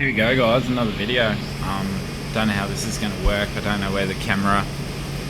Here we go, guys, another video. Don't know how this is going to work. I don't know where the camera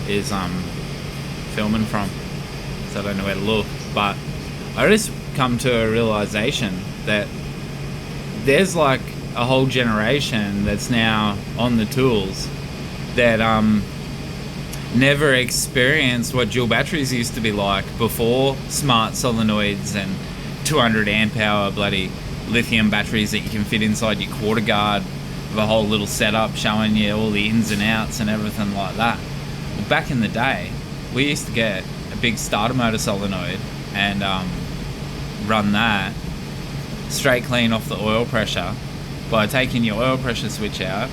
is filming from, so I don't know where to look. But I just come to a realization that there's like a whole generation that's now on the tools that never experienced what dual batteries used to be like before smart solenoids and 200 amp hour bloody lithium batteries that you can fit inside your quarter guard with a whole little setup showing you all the ins and outs and everything like that. Well, back in the day, we used to get a big starter motor solenoid and run that straight clean off the oil pressure by taking your oil pressure switch out,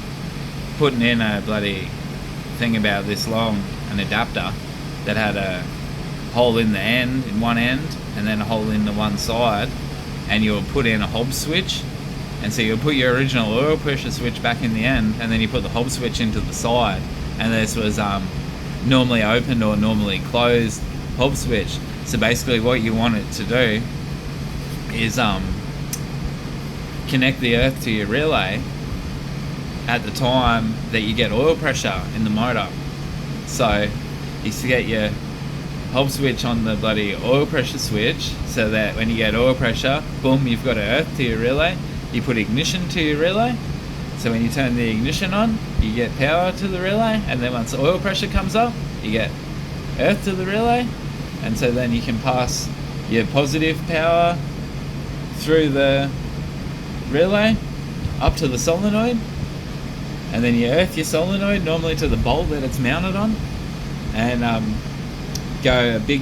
putting in a bloody thing about this long, an adapter that had a hole in the end, in one end, and then a hole in the one side, and you'll put in a hob switch, and so you'll put your original oil pressure switch back in the end, and then you put the hob switch into the side, and this was normally opened or normally closed hob switch. So basically what you want it to do is connect the earth to your relay at the time that you get oil pressure in the motor. So you get your hob switch on the bloody oil pressure switch, so that when you get oil pressure, boom, you've got earth to your relay. You put ignition to your relay, so when you turn the ignition on, you get power to the relay, and then once the oil pressure comes up, you get earth to the relay, and so then you can pass your positive power through the relay up to the solenoid, and then you earth your solenoid normally to the bolt that it's mounted on, and go a big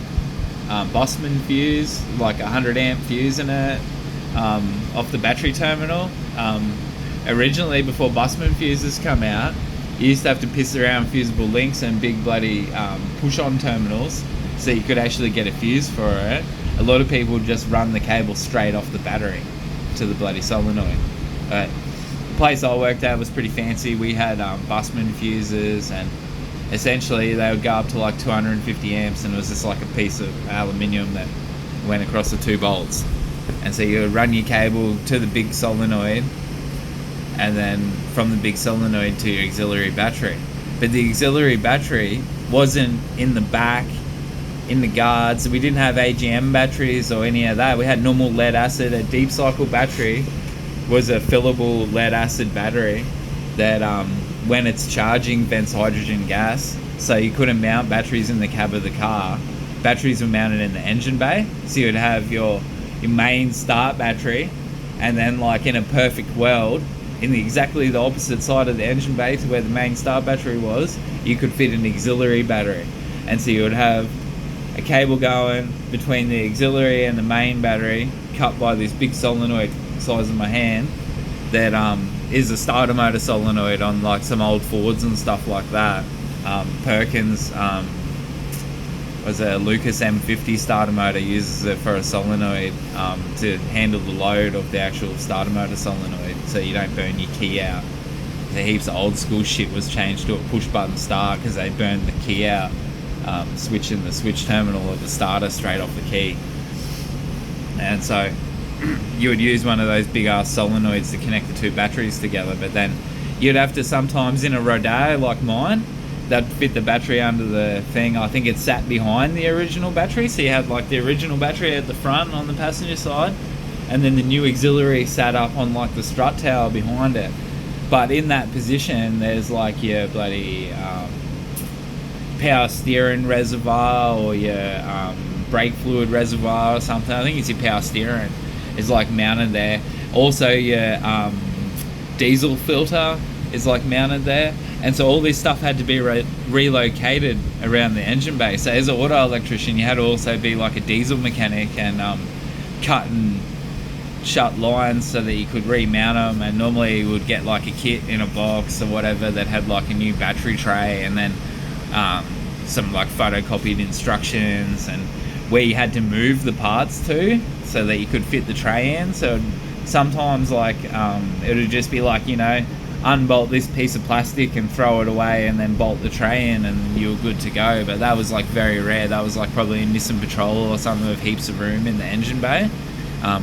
Bossman fuse, like 100 amp fuse in it, off the battery terminal. Originally, before Bossman fuses come out, you used to have to piss around fusible links and big bloody push-on terminals so you could actually get a fuse for it. A lot of people just run the cable straight off the battery to the bloody solenoid. But the place I worked at was pretty fancy. We had Bossman fuses, and essentially they would go up to like 250 amps, and it was just like a piece of aluminium that went across the two bolts. And so you would run your cable to the big solenoid, and then from the big solenoid to your auxiliary battery. But the auxiliary battery wasn't in the back, in the guards. We didn't have AGM batteries or any of that. We had normal lead acid. A deep cycle battery was a fillable lead acid battery that when it's charging vents hydrogen gas, so you couldn't mount batteries in the cab of the car. Batteries were mounted in the engine bay, so you'd have your main start battery, and then like in a perfect world, in exactly the opposite side of the engine bay to where the main start battery was, you could fit an auxiliary battery. And so you would have a cable going between the auxiliary and the main battery, cut by this big solenoid size of my hand that is a starter motor solenoid on like some old Fords and stuff like that. Perkins was a Lucas M50 starter motor, uses it for a solenoid to handle the load of the actual starter motor solenoid, so you don't burn your key out. The heaps of old school shit was changed to a push button start because they burned the key out, switching the switch terminal of the starter straight off the key. And so you would use one of those big ass solenoids to connect the two batteries together, but then you'd have to sometimes, in a Rodeo like mine, that'd fit the battery under the thing. I think it sat behind the original battery, so you had like the original battery at the front on the passenger side, and then the new auxiliary sat up on like the strut tower behind it. But in that position, there's like your bloody power steering reservoir, or your brake fluid reservoir or something. I think it's your power steering is like mounted there. Also your diesel filter is like mounted there, and so all this stuff had to be relocated around the engine bay. So as an auto electrician, you had to also be like a diesel mechanic and cut and shut lines so that you could remount them. And normally you would get like a kit in a box or whatever that had like a new battery tray, and then some like photocopied instructions and where you had to move the parts to so that you could fit the tray in. So sometimes like it would just be like, you know, unbolt this piece of plastic and throw it away, and then bolt the tray in, and you were good to go. But that was like very rare. That was like probably a Nissan Patrol or something with heaps of room in the engine bay,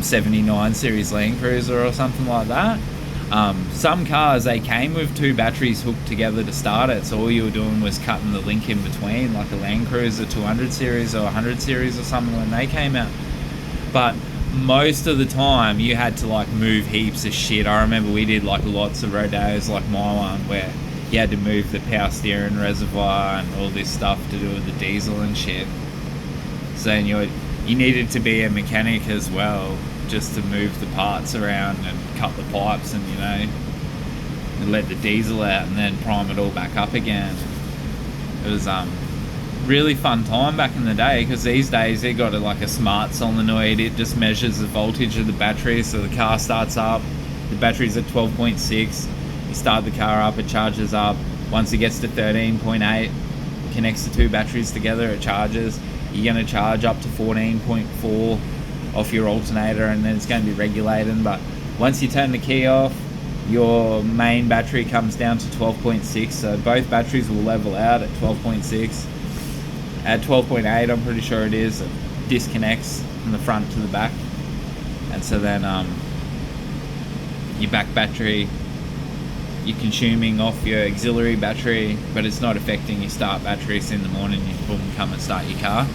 79 series Land Cruiser or something like that. Some cars, they came with 2 batteries hooked together to start it, so all you were doing was cutting the link in between, like a Land Cruiser 200 series or 100 series or something when they came out. But most of the time you had to like move heaps of shit. I remember we did like lots of rodeos like my one where you had to move the power steering reservoir and all this stuff to do with the diesel and shit. So then you needed to be a mechanic as well, just to move the parts around and cut the pipes and, you know, and let the diesel out and then prime it all back up again. It was really fun time back in the day, because these days they got like a smart solenoid. It just measures the voltage of the battery, so the car starts up, the battery's at 12.6, you start the car up, it charges up. Once it gets to 13.8, connects the 2 batteries together, it charges. You're going to charge up to 14.4 off your alternator, and then it's going to be regulating. But once you turn the key off, your main battery comes down to 12.6, so both batteries will level out at 12.6. At 12.8, I'm pretty sure it is, it disconnects from the front to the back, and so then your back battery, you're consuming off your auxiliary battery, but it's not affecting your start battery. So in the morning you boom, come and start your car.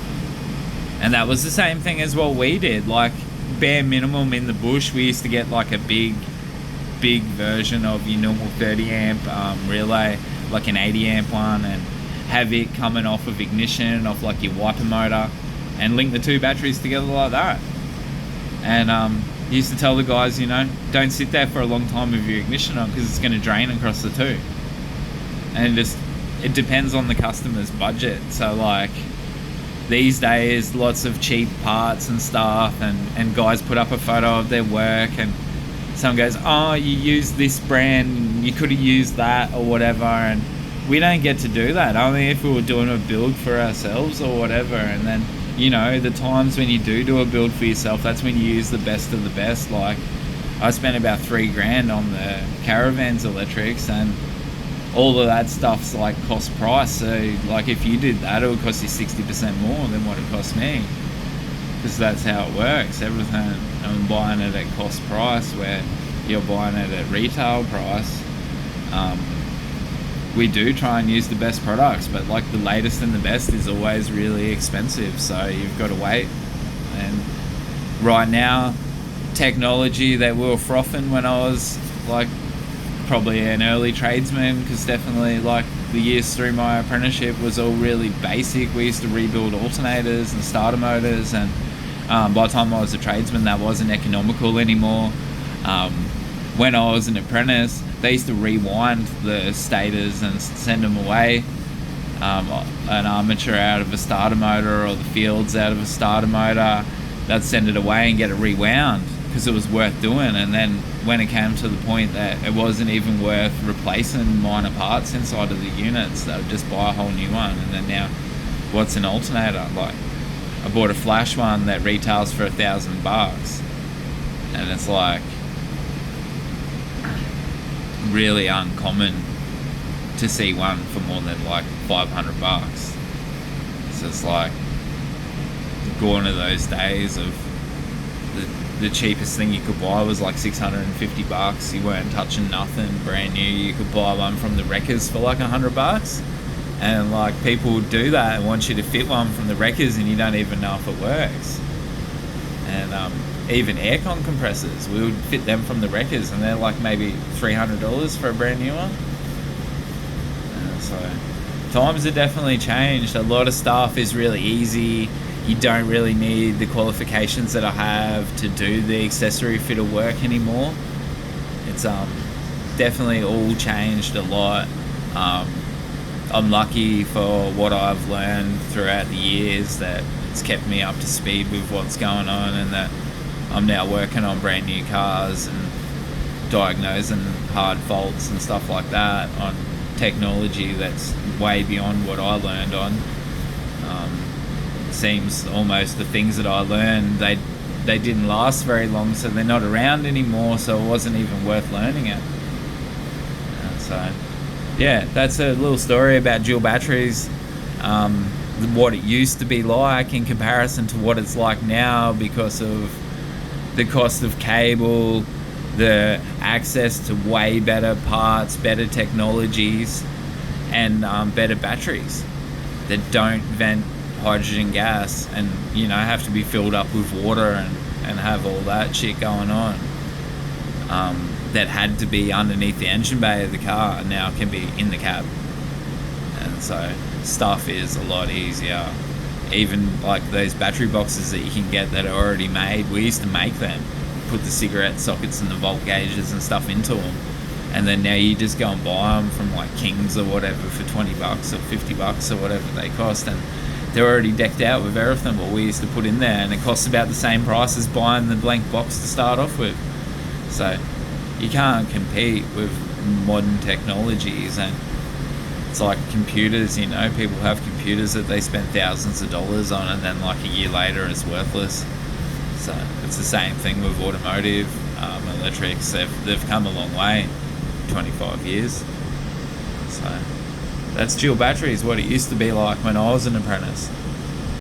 And that was the same thing as what we did. Like, bare minimum in the bush, we used to get like a big version of your normal 30 amp relay, like an 80 amp one, and have it coming off of ignition, off like your wiper motor, and link the 2 batteries together like that. And used to tell the guys, you know, don't sit there for a long time with your ignition on, because it's going to drain across the 2. And it depends on the customer's budget. So like these days, lots of cheap parts and stuff, and guys put up a photo of their work, and someone goes, oh, you use this brand, you could have used that or whatever. And we don't get to do that, only if we were doing a build for ourselves or whatever. And then, you know, the times when you do a build for yourself, that's when you use the best of the best. Like, I spent about $3,000 on the Caravan's electrics, and all of that stuff's like cost price. So like, if you did that, it would cost you 60% more than what it cost me, because that's how it works. Everything, I'm buying it at cost price, where you're buying it at retail price. We do try and use the best products, but like the latest and the best is always really expensive, so you've got to wait. And right now, technology that we were frothing when I was like probably an early tradesman, because definitely like the years through my apprenticeship was all really basic. We used to rebuild alternators and starter motors, and by the time I was a tradesman, that wasn't economical anymore. When I was an apprentice, they used to rewind the stators and send them away, an armature out of a starter motor or the fields out of a starter motor. They'd send it away and get it rewound, because it was worth doing. And then when it came to the point that it wasn't even worth replacing minor parts inside of the units, they would just buy a whole new one. And then now, what's an alternator? Like, I bought a flash one that retails for $1,000, and it's like really uncommon to see one for more than like $500. So it's like gone to those days of the cheapest thing you could buy was like $650. You weren't touching nothing brand new. You could buy one from the wreckers for like $100, and like people would do that and want you to fit one from the wreckers, and you don't even know if it works. And even aircon compressors, we would fit them from the wreckers, and they're like maybe $300 for a brand new one. So times have definitely changed. A lot of stuff is really easy. You don't really need the qualifications that I have to do the accessory fitter work anymore. It's definitely all changed a lot. I'm lucky for what I've learned throughout the years, that it's kept me up to speed with what's going on, and that I'm now working on brand new cars and diagnosing hard faults and stuff like that on technology that's way beyond what I learned on. Seems almost the things that I learned, they didn't last very long, so they're not around anymore, so it wasn't even worth learning it. So yeah, that's a little story about dual batteries, what it used to be like in comparison to what it's like now, because of the cost of cable, the access to way better parts, better technologies, and better batteries that don't vent hydrogen gas and, you know, have to be filled up with water and have all that shit going on, that had to be underneath the engine bay of the car now can be in the cab. And so stuff is a lot easier. Even like those battery boxes that you can get that are already made, we used to make them, put the cigarette sockets and the volt gauges and stuff into them, and then now you just go and buy them from like Kings or whatever for $20 or $50 or whatever they cost, and they're already decked out with everything what we used to put in there, and it costs about the same price as buying the blank box to start off with. So you can't compete with modern technologies. And it's like computers, you know, people have computers that they spend thousands of dollars on, and then like a year later it's worthless. So it's the same thing with automotive, electrics. They've come a long way, 25 years. So that's dual batteries, what it used to be like when I was an apprentice.